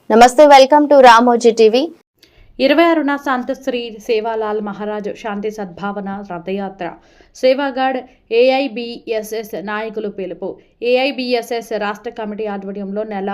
నమస్తే, welcome to Ramoji TV. 26న సంత్ శ్రీ సేవాలాల్ మహారాజ్ శాంతి సద్భావన రథయాత్ర సేవాగఢ్ ఏఐబిఎస్ఎస్ నాయకులు పిలుపు. ఏఐబిఎస్ఎస్ రాష్ట్ర కమిటీ ఆధ్వర్యంలో నెల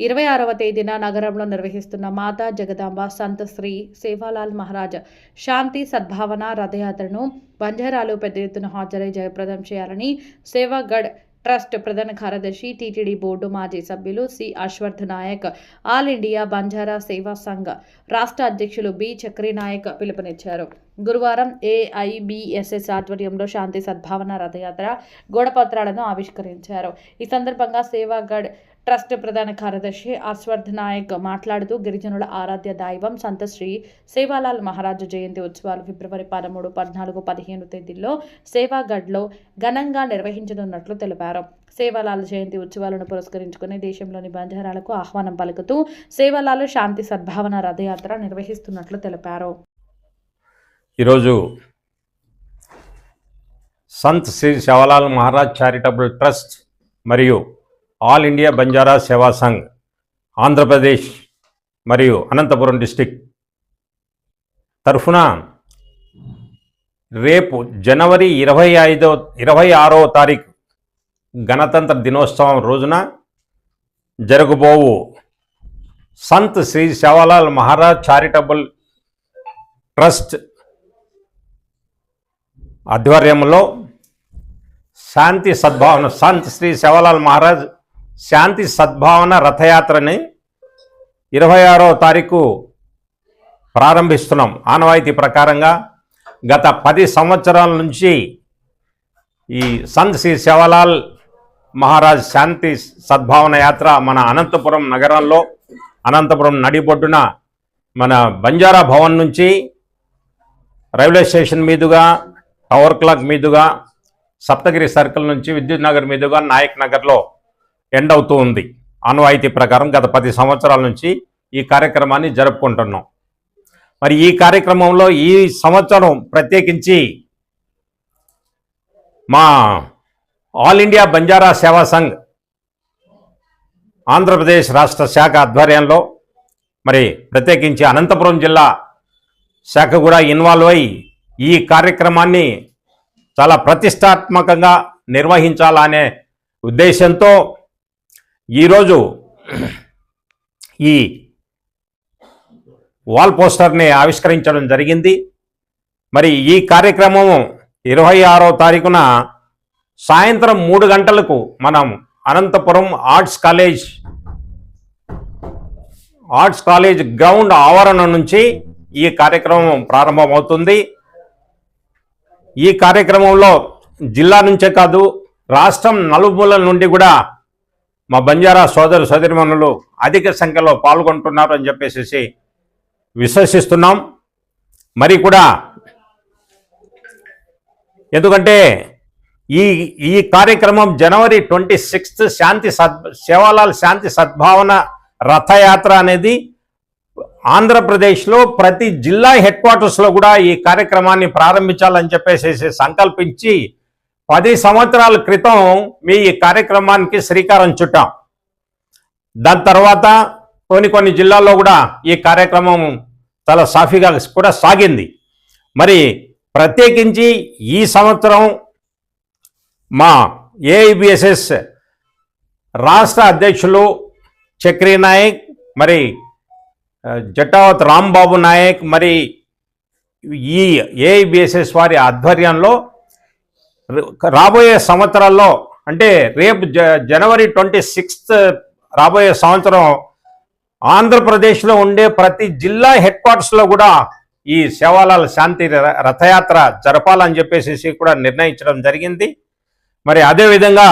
26వ తేదీన నగరంలో నిర్వహిస్తున్న మాతా జగదాంబ సంత్ శ్రీ సేవాలాల్ మహారాజ్ శాంతి సద్భావన రథయాత్రను బంజారాలు పెద్ద ఎత్తున హాజరై జయప్రదం చేయాలని సేవాగఢ్ ట్రస్ట్ ప్రధాన కార్యదర్శి, టీటీడీ బోర్డు మాజీ సభ్యులు C Ashwarth Naik, all India Banjara Seva Sangh రాష్ట్ర అధ్యక్షులు బి చక్రీ నాయక్ పిలుపునిచ్చారు. గురువారం ఏఐబిఎస్ఎస్ ఆధ్వర్యంలో శాంతి సద్భావన రథయాత్ర గోడపత్రాలను ఆవిష్కరించారు. ఈ సందర్భంగా సేవాగఢ్ ట్రస్ట్ ప్రధాన కార్యదర్శి అశ్వర్థ్ నాయక్ మాట్లాడుతూ, గిరిజనుల ఆరాధ్య దైవం సంత శ్రీ సేవాలాల్ మహారాజ్ జయంతి ఉత్సవాలు ఫిబ్రవరి 13, 14, 15 తేదీల్లో సేవాగఢ్లో ఘనంగా నిర్వహించనున్నట్లు తెలిపారు. సేవాలాల్ జయంతి ఉత్సవాలను పురస్కరించుకుని దేశంలోని బంజారాలకు ఆహ్వానం పలుకుతూ సేవాలాల్ శాంతి సద్భావన రథయాత్ర నిర్వహిస్తున్నట్లు తెలిపారు. ఈరోజు సంత్ శ్రీ సేవాలాల్ మహారాజ్ చారిటబుల్ ట్రస్ట్ మరియు ఆల్ ఇండియా బంజారా సేవా సంఘ్ ఆంధ్రప్రదేశ్ మరియు అనంతపురం డిస్టిక్ తరఫున రేపు జనవరి 26వ తారీఖు గణతంత్ర దినోత్సవం రోజున జరగబోవు సంత్ శ్రీ సేవాలాల్ మహారాజ్ చారిటబుల్ ట్రస్ట్ ఆధ్వర్యంలో శాంతి సద్భావన సంత్ శ్రీ సేవాలాల్ మహారాజ్ శాంతి సద్భావన రథయాత్రని 26వ తారీఖు ప్రారంభిస్తున్నాం. ఆనవాయితీ ప్రకారంగా గత 10 సంవత్సరాల నుంచి ఈ సంత్ శ్రీ సేవాలాల్ మహారాజ్ శాంతి సద్భావన యాత్ర మన అనంతపురం నగరంలో, అనంతపురం నడిబొడ్డున మన బంజారా భవన్ నుంచి రైల్వే స్టేషన్ మీదుగా, టవర్ క్లాక్ మీదుగా, సప్తగిరి సర్కిల్ నుంచి విద్యుత్ నగర్ మీదుగా నాయక్ నగర్లో ఎండ్ అవుతూ ఉంది. ఆనవాయితీ ప్రకారం గత 10 సంవత్సరాల నుంచి ఈ కార్యక్రమాన్ని జరుపుకుంటున్నాం. మరి ఈ కార్యక్రమంలో ఈ సంవత్సరం ప్రత్యేకించి మా ఆల్ ఇండియా బంజారా సేవా సంఘ్ ఆంధ్రప్రదేశ్ రాష్ట్ర శాఖ ఆధ్వర్యంలో మరి ప్రత్యేకించి అనంతపురం జిల్లా శాఖ కూడా ఇన్వాల్వ్ అయి ఈ కార్యక్రమాన్ని చాలా ప్రతిష్టాత్మకంగా నిర్వహించాలనే ఉద్దేశంతో ఈరోజు ఈ వాల్ పోస్టర్ని ఆవిష్కరించడం జరిగింది. మరి ఈ కార్యక్రమం 26వ తారీఖున సాయంత్రం 3 గంటలకు మనం అనంతపురం ఆర్ట్స్ కాలేజ్ గ్రౌండ్ ఆవరణ నుంచి ఈ కార్యక్రమం ప్రారంభమవుతుంది. ఈ కార్యక్రమంలో జిల్లా నుంచే కాదు, రాష్ట్రం నలుమూలల నుండి కూడా మా బంజారా సోదరిమణులు అధిక సంఖ్యలో పాల్గొంటున్నారు అని చెప్పేసి విశ్వసిస్తున్నాం. మరి కూడా ఎందుకంటే ఈ కార్యక్రమం జనవరి 26 సేవాలాల్ శాంతి సద్భావన రథయాత్ర అనేది ఆంధ్రప్రదేశ్లో ప్రతి జిల్లా హెడ్ క్వార్టర్స్లో కూడా ఈ కార్యక్రమాన్ని ప్రారంభించాలని చెప్పేసి సంకల్పించి 10 సంవత్సరాల క్రితం మీ ఈ కార్యక్రమానికి శ్రీకారం చుట్టాం. దాని తర్వాత కొన్ని జిల్లాల్లో కూడా ఈ కార్యక్రమం చాలా సాఫీగా కూడా సాగింది. మరి ప్రత్యేకించి ఈ సంవత్సరం మా ఏఐబిఎస్ఎస్ రాష్ట్ర అధ్యక్షులు చక్రీ నాయక్, మరి జటావత్ రాంబాబు నాయక్, మరి ఈ ఏఐబిఎస్ఎస్ వారి ఆధ్వర్యంలో రాబోయే సంవత్సరాల్లో అంటే రేపు జనవరి 26 రాబోయే సంవత్సరం ఆంధ్రప్రదేశ్లో ఉండే ప్రతి జిల్లా హెడ్ క్వార్టర్స్లో కూడా ఈ సేవాలాల్ శాంతి రథయాత్ర జరపాలని చెప్పేసి కూడా నిర్ణయించడం జరిగింది. మరి అదేవిధంగా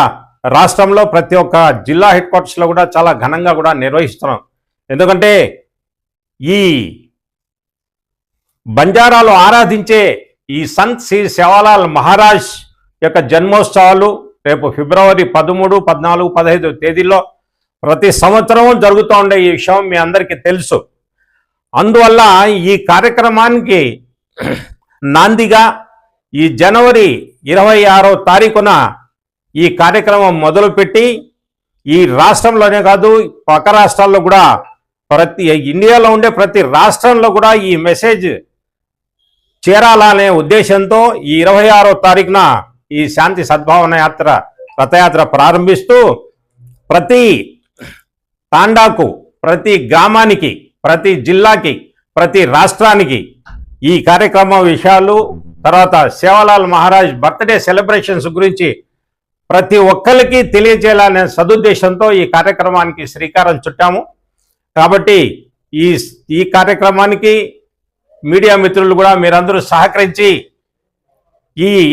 రాష్ట్రంలో ప్రతి ఒక్క జిల్లా హెడ్ క్వార్టర్స్లో కూడా చాలా ఘనంగా కూడా నిర్వహిస్తున్నాం. ఎందుకంటే ఈ బంజారాలు ఆరాధించే ఈ సంత్ శ్రీ సేవాలాల్ మహారాజ్ యొక్క జన్మోత్సవాలు రేపు ఫిబ్రవరి 13, 14, 15 తేదీల్లో ప్రతి సంవత్సరం జరుగుతూ ఉండే ఈ విషయం మీ అందరికీ తెలుసు. అందువల్ల ఈ కార్యక్రమానికి నాందిగా ఈ జనవరి 26వ తారీఖున ఈ కార్యక్రమం మొదలుపెట్టి ఈ రాష్ట్రంలోనే కాదు పక్క రాష్ట్రాల్లో కూడా ప్రతి ఇండియాలో ఉండే ప్రతి రాష్ట్రంలో కూడా ఈ మెసేజ్ చేరాలనే ఉద్దేశంతో ఈ 26వ తారీఖున ఈ శాంతి సద్భావన యాత్ర రథయాత్ర ప్రారంభిస్తూ ప్రతి తాండాకు, ప్రతి గ్రామానికి, ప్రతి జిల్లాకి, ప్రతి రాష్ట్రానికి ఈ కార్యక్రమం విషయాలు, తర్వాత సేవాలాల్ మహారాజ్ బర్త్డే సెలబ్రేషన్స్ గురించి ప్రతి ఒక్కరికి తెలియజేయాలనే సదుద్దేశంతో ఈ కార్యక్రమానికి శ్రీకారం చుట్టాము. కాబట్టి ఈ కార్యక్రమానికి మీడియా మిత్రులు కూడా మీరందరూ సహకరించి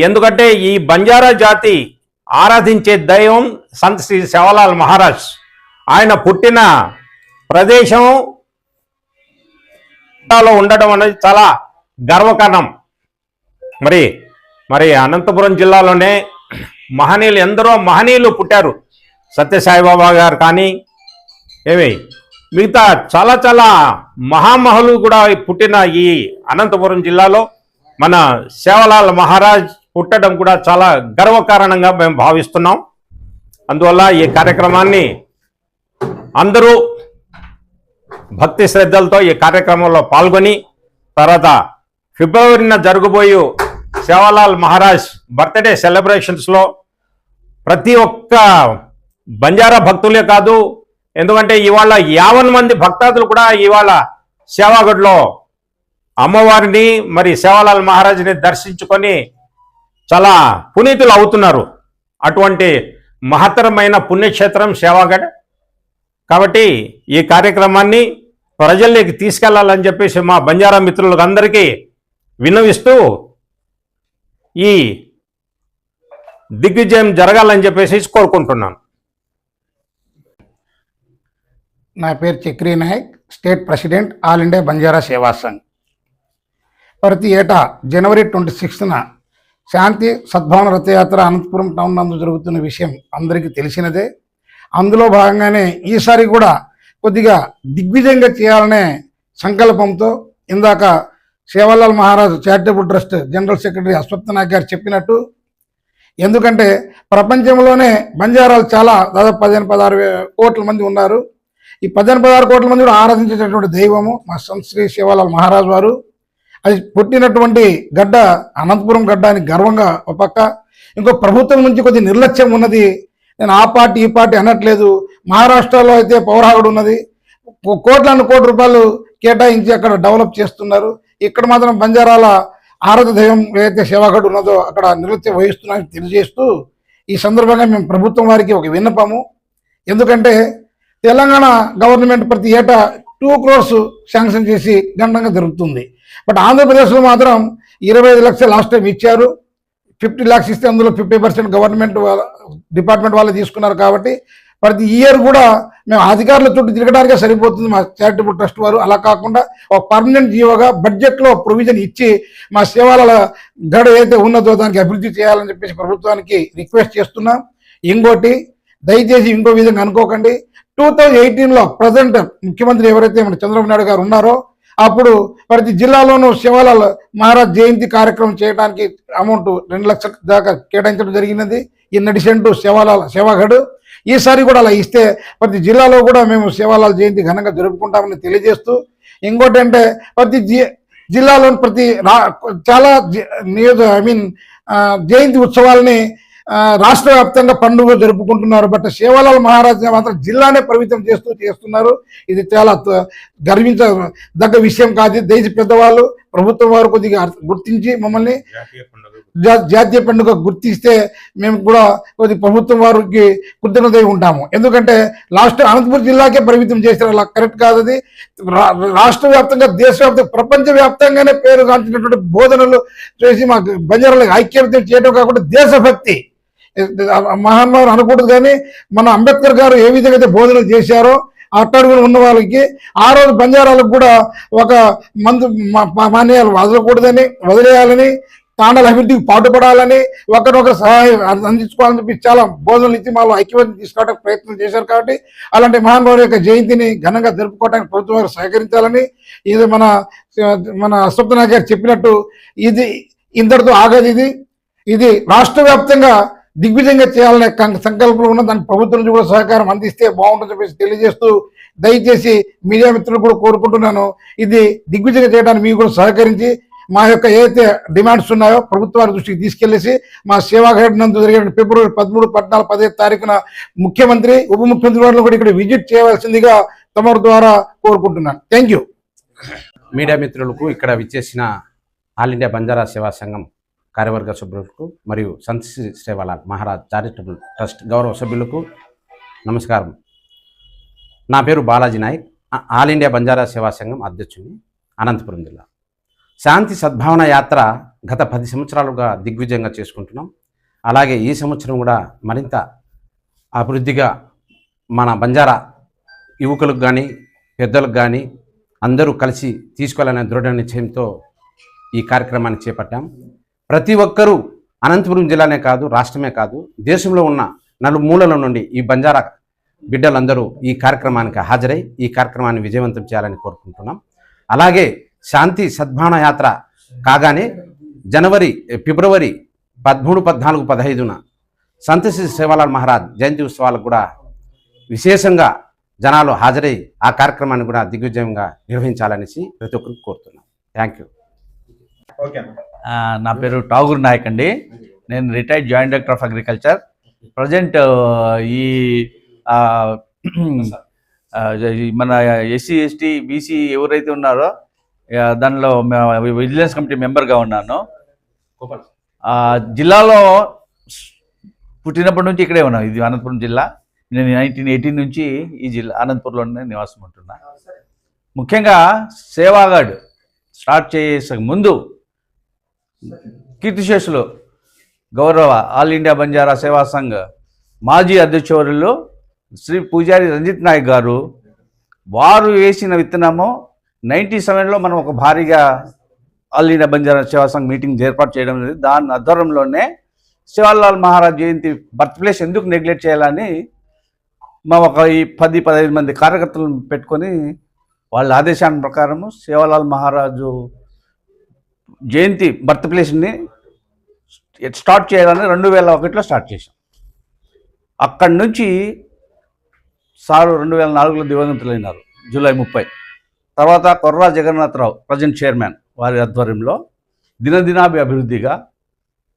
ఎందుకంటే ఈ బంజారా జాతి ఆరాధించే దైవం సంత్ శ్రీ సేవాలాల్ మహారాజ్. ఆయన పుట్టిన ప్రదేశం ఉండడం అనేది చాలా గర్వకారణం. మరి అనంతపురం జిల్లాలోనే ఎందరో మహనీయులు పుట్టారు. సత్యసాయిబాబా గారు కానీ మిగతా చాలా చాలా మహామహులు కూడా పుట్టిన ఈ అనంతపురం జిల్లాలో మన సేవాలాల్ మహారాజ్ పుట్టడం కూడా చాలా గర్వకారణంగా మేము భావిస్తున్నాం. అందువల్ల ఈ కార్యక్రమాన్ని అందరూ భక్తి శ్రద్ధలతో ఈ కార్యక్రమంలో పాల్గొని తర్వాత ఫిబ్రవరిన జరగబోయే సేవాలాల్ మహారాజ్ బర్త్డే సెలబ్రేషన్స్లో ప్రతి ఒక్క బంజారా భక్తులే కాదు, ఎందుకంటే ఇవాళ 50 మంది భక్తాదులు కూడా ఇవాళ సేవాగఢ్లో అమ్మవారిని మరి సేవాలాల్ మహారాజ్ని దర్శించుకొని చాలా పునీతులు అవుతున్నారు. అటువంటి మహత్తరమైన పుణ్యక్షేత్రం సేవాగఢ్. కాబట్టి ఈ కార్యక్రమాన్ని ప్రజల్లోకి తీసుకెళ్లాలని చెప్పేసి మా బంజారా మిత్రులకు అందరికీ విన్నవిస్తూ ఈ దిగ్విజయం జరగాలని చెప్పేసి కోరుకుంటున్నాను. నా పేరు Chakri Nayak, state president, all India Banjara Seva Sangh. ప్రతి ఏటా జనవరి 26న శాంతి సద్భావన రథయాత్ర అనంతపురం టౌన్ నందు జరుగుతున్న విషయం అందరికీ తెలిసినదే. అందులో భాగంగానే ఈసారి కూడా కొద్దిగా దిగ్విజయంగా చేయాలనే సంకల్పంతో ఇందాక Sevalal Maharaj charitable trust general secretary అశ్వత్థ నాయక్ గారు చెప్పినట్టు, ఎందుకంటే ప్రపంచంలోనే బంజారాలు చాలా దాదాపు 15-16 కోట్ల మంది ఉన్నారు. ఈ 15-16 కోట్ల మంది కూడా ఆరాధించేటటువంటి దైవము మా సంత్ శ్రీ సేవాలాల్ మహారాజ్ వారు. అది పుట్టినటువంటి గడ్డ అనంతపురం గడ్డ అని గర్వంగా ఒక పక్క, ఇంకో ప్రభుత్వం నుంచి కొద్ది నిర్లక్ష్యం ఉన్నది. నేను ఆ పార్టీ ఈ పార్టీ అనట్లేదు. మహారాష్ట్రలో అయితే పౌరాగడ్ ఉన్నది, కోట్ల రూపాయలు కేటాయించి అక్కడ డెవలప్ చేస్తున్నారు. ఇక్కడ మాత్రం బంజారాల ఆరాధ దైవం ఏదైతే సేవాగఢ్ ఉన్నదో అక్కడ నిర్లక్ష్యం వహిస్తున్నారని తెలియజేస్తూ ఈ సందర్భంగా మేము ప్రభుత్వం వారికి ఒక విన్నపము. ఎందుకంటే తెలంగాణ గవర్నమెంట్ ప్రతి ఏటా 2 crores శాంక్షన్ చేసి గండంగా జరుగుతుంది. బట్ ఆంధ్రప్రదేశ్లో మాత్రం 25 లక్షలు లాస్ట్ టైం ఇచ్చారు. 50 lakhs ఇస్తే అందులో 50% గవర్నమెంట్ డిపార్ట్మెంట్ వాళ్ళు తీసుకున్నారు. కాబట్టి ప్రతి ఇయర్ కూడా మేము అధికారుల చుట్టూ తిరగడానికే సరిపోతుంది మా చారిటబుల్ ట్రస్ట్ వారు. అలా కాకుండా ఒక పర్మనెంట్ జీవోగా బడ్జెట్లో ప్రొవిజన్ ఇచ్చి మా సేవల గడ ఏదైతే ఉన్నదో దానికి అభివృద్ధి చేయాలని చెప్పేసి ప్రభుత్వానికి రిక్వెస్ట్ చేస్తున్నాం. ఇంకోటి దయచేసి ఇంకో విధంగా అనుకోకండి. 2018లో ప్రజెంట్ ముఖ్యమంత్రి ఎవరైతే మన చంద్రబాబు నాయుడు గారు ఉన్నారో అప్పుడు ప్రతి జిల్లాలోనూ సేవాలాల్ మహారాజ్ జయంతి కార్యక్రమం చేయడానికి అమౌంట్ 2 లక్షల దాకా కేటాయించడం జరిగినది. In addition to Sevagarh. ఈసారి కూడా అలా ఇస్తే ప్రతి జిల్లాలో కూడా మేము సేవాలాల్ జయంతి ఘనంగా జరుపుకుంటామని తెలియజేస్తూ, ఇంకోటి అంటే ప్రతి జిల్లాలోని ప్రతి చాలా జయంతి ఉత్సవాలని రాష్ట్ర వ్యాప్తంగా పండుగ జరుపుకుంటున్నారు. బట్ సేవాలాల్ మహారాజ్ మాత్రం జిల్లానే పరిమితం చేస్తున్నారు. ఇది చాలా గర్వించదగ్గ విషయం కాదు. దేశ పెద్దవాళ్ళు ప్రభుత్వం వారు కొద్దిగా గుర్తించి మమ్మల్ని జాతీయ పండుగ గుర్తిస్తే మేము కూడా కొద్ది ప్రభుత్వం వారికి కృతజ్ఞతై ఉంటాము. ఎందుకంటే లాస్ట్ అనంతపురం జిల్లాకే పరిమితం చేశారు. అలా కరెక్ట్ కాదు. అది రాష్ట్ర వ్యాప్తంగా దేశవ్యాప్తంగా ప్రపంచవ్యాప్తంగానే పేరు గాంచినటువంటి బోధనలు చేసి మా బంజారాలకు ఐక్యత చేయడం కాకుండా దేశభక్తి మహానుభావులు అనకూడదు. కానీ మన అంబేద్కర్ గారు ఏ విధంగా అయితే బోధనలు చేశారో అట్టడుగులు ఉన్న వాళ్ళకి ఆ రోజు బంజారాలకు కూడా ఒక మాన్యాలు వదిలేయాలని, తాండాల అభివృద్ధికి పాటుపడాలని, ఒకరినొకరు సహాయం అందించుకోవాలని చెప్పి చాలా బోధనలు ఇచ్చి మాలో ఐక్యమత్యం తీసుకోవడానికి ప్రయత్నం చేశారు. కాబట్టి అలాంటి మహానుభావుల యొక్క జయంతిని ఘనంగా జరుపుకోవడానికి ప్రభుత్వం వారు సహకరించాలని, ఇది మన అశ్వత్థ నాయక్ గారు చెప్పినట్టు ఇది ఇంతటితో ఆగదు. ఇది రాష్ట్ర వ్యాప్తంగా దిగ్విజయంగా చేయాలనే సంకల్పంలో ఉన్న దానికి ప్రభుత్వం నుంచి కూడా సహకారం అందిస్తే బాగుంటుందని చెప్పేసి తెలియజేస్తూ దయచేసి మీడియా మిత్రులు కూడా కోరుకుంటున్నాను, ఇది దిగ్విజయం చేయడానికి మీకు కూడా సహకరించి మా యొక్క ఏదైతే డిమాండ్స్ ఉన్నాయో ప్రభుత్వాల దృష్టికి తీసుకెళ్లేసి మా సేవాఘాట్ నందు జరిగిన ఫిబ్రవరి 13, 14, 15 తారీఖున ముఖ్యమంత్రి ఉప ముఖ్యమంత్రి వారిని కూడా ఇక్కడ విజిట్ చేయవలసిందిగా తమ ద్వారా కోరుకుంటున్నాను. Thank you. మీడియా మిత్రులకు, ఇక్కడ విచ్చేసిన ఆల్ ఇండియా బంజారా సేవా సంఘం కార్యవర్గ సభ్యులకు మరియు సంత్ శ్రీ సేవాలాల్ మహారాజ్ చారిటబుల్ ట్రస్ట్ గౌరవ సభ్యులకు నమస్కారం. నా పేరు బాలాజీ నాయక్, ఆల్ ఇండియా బంజారా సేవా సంఘం అధ్యక్షుడిని, అనంతపురం జిల్లా. శాంతి సద్భావన యాత్ర గత 10 సంవత్సరాలుగా దిగ్విజయంగా చేసుకుంటున్నాం. అలాగే ఈ సంవత్సరం కూడా మరింత అభివృద్ధిగా మన బంజారా యువకులకు కానీ పెద్దలకు కానీ అందరూ కలిసి తీసుకోవాలనే దృఢ నిశ్చయంతో ఈ కార్యక్రమాన్ని చేపట్టాం. ప్రతి ఒక్కరూ అనంతపురం జిల్లానే కాదు, రాష్ట్రమే కాదు, దేశంలో ఉన్న నలుమూలల నుండి ఈ బంజారా బిడ్డలందరూ ఈ కార్యక్రమానికి హాజరై ఈ కార్యక్రమాన్ని విజయవంతం చేయాలని కోరుకుంటున్నాం. అలాగే శాంతి సద్భావన యాత్ర కాగానే ఫిబ్రవరి 13, 14, 15న సంత్ శ్రీ సేవాలాల్ మహారాజ్ జయంతి ఉత్సవాలకు కూడా విశేషంగా జనాలు హాజరై ఆ కార్యక్రమాన్ని కూడా దిగ్విజయంగా నిర్వహించాలనేసి ప్రతి ఒక్కరికి కోరుతున్నాం. Thank you. నా పేరు టాగూర్ నాయక్ అండి. నేను retired joint director of agriculture. Present ఈ మన ఎస్సీ, ఎస్టీ, బీసీ ఎవరైతే ఉన్నారో దానిలో విజిలెన్స్ కమిటీ మెంబర్గా ఉన్నాను. జిల్లాలో పుట్టినప్పటి నుంచి ఇక్కడే ఉన్నాను. ఇది అనంతపురం జిల్లా. నేను 1918 నుంచి ఈ జిల్లా అనంతపురంలోనే నివాసం ఉంటున్నా. ముఖ్యంగా సేవాగాడ్ స్టార్ట్ చేసే ముందు కీర్తిశేషులు గౌరవ ఆల్ ఇండియా బంజారా సేవా సంఘ్ మాజీ అధ్యక్షులు శ్రీ పూజారి రంజిత్ నాయక్ గారు వారు వేసిన విత్తనము 97లో మనం ఒక భారీగా all India Banjara Seva Sangh meeting ఏర్పాటు చేయడం జరిగింది. దాని ఆధ్వర్యంలోనే సేవాలాల్ మహారాజ్ జయంతి బర్త్ ప్లేస్ ఎందుకు నెగ్లెక్ట్ చేయాలని మా ఒక 10-15 మంది కార్యకర్తలను పెట్టుకొని వాళ్ళ ఆదేశాల ప్రకారము సేవాలాల్ మహారాజు జయంతి బర్త్ ప్లేస్ని స్టార్ట్ చేయాలని 2001లో స్టార్ట్ చేశాం. అక్కడి నుంచి సారు 2004లో దివంగతులైనారు జూలై 30. తర్వాత కొర్రా జగన్నాథరావు ప్రజెంట్ చైర్మన్ వారి ఆధ్వర్యంలో దినదినాభి అభివృద్ధిగా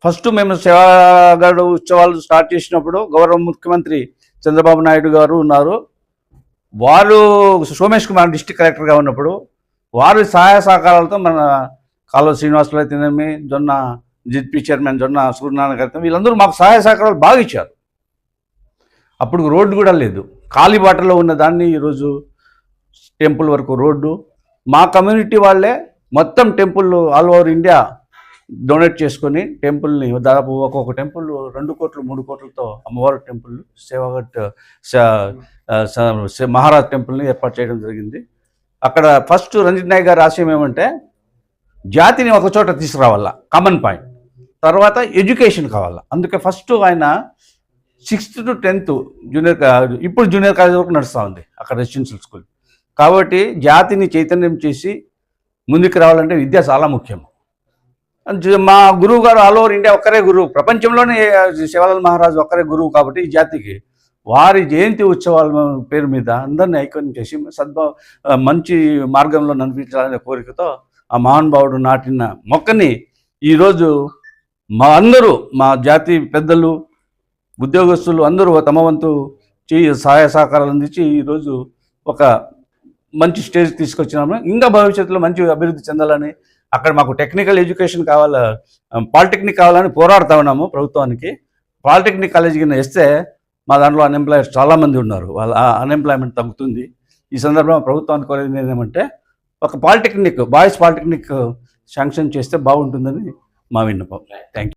ఫస్ట్ మేము సేవాగాడు ఉత్సవాలు స్టార్ట్ చేసినప్పుడు గౌరవ ముఖ్యమంత్రి చంద్రబాబు నాయుడు గారు ఉన్నారు. వారు సోమేష్ కుమార్ డిస్ట్రిక్ట్ కలెక్టర్గా ఉన్నప్పుడు వారి సహాయ సహకారాలతో మన కాలువ శ్రీనివాసులు అయితేనేమి, జొన్న జిడ్పీ చైర్మన్ జొన్న సూర్యనారాయణ గారు, వీళ్ళందరూ మాకు సహాయ సహకారాలు బాగా ఇచ్చారు. అప్పుడు రోడ్డు కూడా లేదు, కాలిబాటలో ఉన్న దాన్ని ఈరోజు టెంపుల్ వరకు రోడ్డు మా కమ్యూనిటీ వాళ్ళే మొత్తం temple all over India donate చేసుకొని టెంపుల్ని దాదాపు ఒక్కొక్క టెంపుల్ 2 కోట్లు 3 కోట్లతో అమ్మవారి టెంపుల్ సేవాఘట్ మహారాజ్ టెంపుల్ని ఏర్పాటు చేయడం జరిగింది. అక్కడ ఫస్ట్ రంజిత్ నాయక్ గారి ఆశయం ఏమంటే జాతిని ఒక చోట తీసుకురావాలా, కామన్ పాయింట్. తర్వాత ఎడ్యుకేషన్ కావాలా. అందుకే ఫస్ట్ ఆయన 6th to 10th ఇప్పుడు జూనియర్ కాలేజ్ వరకు నడుస్తూ ఉంది అక్కడ రెసిడెన్షియల్ స్కూల్. కాబట్టి జాతిని చైతన్యం చేసి ముందుకు రావాలంటే విద్య చాలా ముఖ్యం. మా గురువు గారు ఆల్ ఓవర్ ఇండియా ఒక్కరే గురువు, ప్రపంచంలోనే సేవాలాల్ మహారాజు ఒక్కరే గురువు. కాబట్టి ఈ జాతికి వారి జయంతి ఉత్సవాల పేరు మీద అందరినీ ఐక్యం చేసి మంచి మార్గంలో నడిపించాలనే కోరికతో ఆ మహానుభావుడు నాటిన మొక్కని ఈరోజు మా జాతి పెద్దలు, ఉద్యోగస్తులు అందరూ తమ వంతు సహాయ సహకారాలు అందించి ఈరోజు ఒక మంచి స్టేజ్ తీసుకొచ్చినాము. ఇంకా భవిష్యత్తులో మంచి అభివృద్ధి చెందాలని, అక్కడ మాకు టెక్నికల్ ఎడ్యుకేషన్ కావాలా, పాలిటెక్నిక్ కావాలని పోరాడుతూ ఉన్నాము ప్రభుత్వానికి. పాలిటెక్నిక్ కాలేజీ కింద ఇస్తే మా దాంట్లో అన్ఎంప్లాయర్స్ చాలామంది ఉన్నారు, వాళ్ళ అన్ఎంప్లాయ్మెంట్ తగ్గుతుంది. ఈ సందర్భంగా ప్రభుత్వానికి కోరేది ఏమంటే ఒక పాలిటెక్నిక్, బాయ్స్ పాలిటెక్నిక్ శాంక్షన్ చేస్తే బాగుంటుందని మా విన్నపం. Thank you.